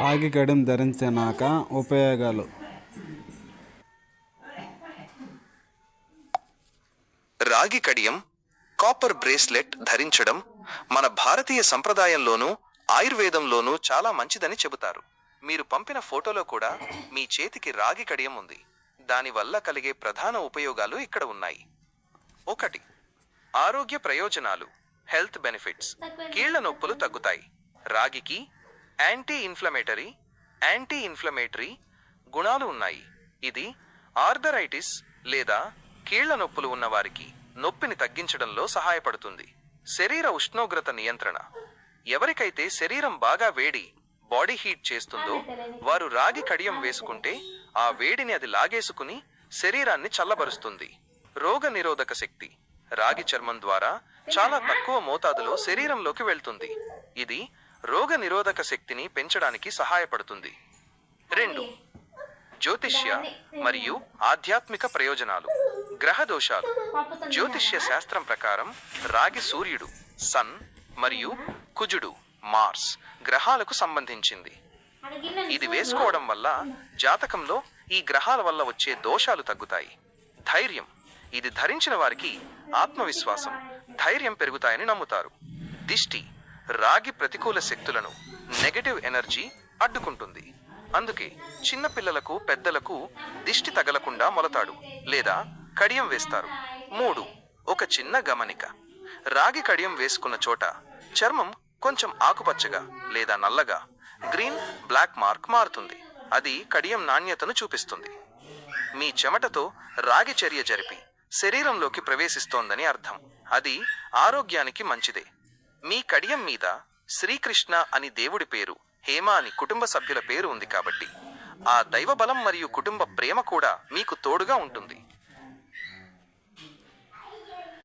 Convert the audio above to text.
రాగి కడియం ధరించినాక ఉపయోగాలు. రాగి కడియం, కాపర్ బ్రేస్లెట్ ధరించడం మన భారతీయ సంప్రదాయంలోనూ ఆయుర్వేదంలోనూ చాలా మంచిదని చెబుతారు. మీరు పంపిన ఫోటోలో కూడా మీ చేతికి రాగి కడియం ఉంది. దానివల్ల కలిగే ప్రధాన ఉపయోగాలు ఇక్కడ ఉన్నాయి. 1. ఆరోగ్య ప్రయోజనాలు. Health benefits. కీళ్ల నొప్పులు తగ్గుతాయి. రాగికి యాంటీ ఇన్ఫ్లమేటరీ గుణాలు ఉన్నాయి. ఇది ఆర్థరైటిస్ లేదా కీళ్ల నొప్పులు ఉన్నవారికి నొప్పిని తగ్గించడంలో సహాయపడుతుంది. శరీర ఉష్ణోగ్రత నియంత్రణ. ఎవరికైతే శరీరం బాగా వేడి, బాడీ హీట్ చేస్తుందో వారు రాగి కడియం వేసుకుంటే ఆ వేడిని అది లాగేసుకుని శరీరాన్ని చల్లబరుస్తుంది. రోగ నిరోధక శక్తి. రాగి చర్మం ద్వారా చాలా తక్కువ మోతాదులో శరీరంలోకి వెళ్తుంది. ఇది రోగ నిరోధక శక్తిని పెంచడానికి సహాయపడుతుంది. 2. జ్యోతిష్య మరియు ఆధ్యాత్మిక ప్రయోజనాలు. గ్రహ దోషాలు. జ్యోతిష్య శాస్త్రం ప్రకారం రాగి సూర్యుడు సన్ మరియు కుజుడు మార్స్ గ్రహాలకు సంబంధించింది. ఇది వేసుకోవడం వల్ల జాతకంలో ఈ గ్రహాల వల్ల వచ్చే దోషాలు తగ్గుతాయి. ధైర్యం. ఇది ధరించిన వారికి ఆత్మవిశ్వాసం, ధైర్యం పెరుగుతాయని నమ్ముతారు. దిష్టి. రాగి ప్రతికూల శక్తులను, నెగటివ్ ఎనర్జీ అడ్డుకుంటుంది. అందుకే చిన్నపిల్లలకు, పెద్దలకు దిష్టి తగలకుండా మొలతాడు లేదా కడియం వేస్తారు. 3. ఒక చిన్న గమనిక. రాగి కడియం వేసుకున్న చోట చర్మం కొంచెం ఆకుపచ్చగా లేదా నల్లగా గ్రీన్ బ్లాక్ మార్క్ మారుతుంది. అది కడియం నాణ్యతను చూపిస్తుంది. మీ చెమటతో రాగి చర్య జరిపి శరీరంలోకి ప్రవేశిస్తోందని అర్థం. అది ఆరోగ్యానికి మంచిదే. మీ కడియం మీద శ్రీకృష్ణ అని దేవుడి పేరు, హేమ అని కుటుంబ సభ్యుల పేరు ఉంది కాబట్టి ఆ దైవ బలం మరియు కుటుంబ ప్రేమ కూడా మీకు తోడుగా ఉంటుంది.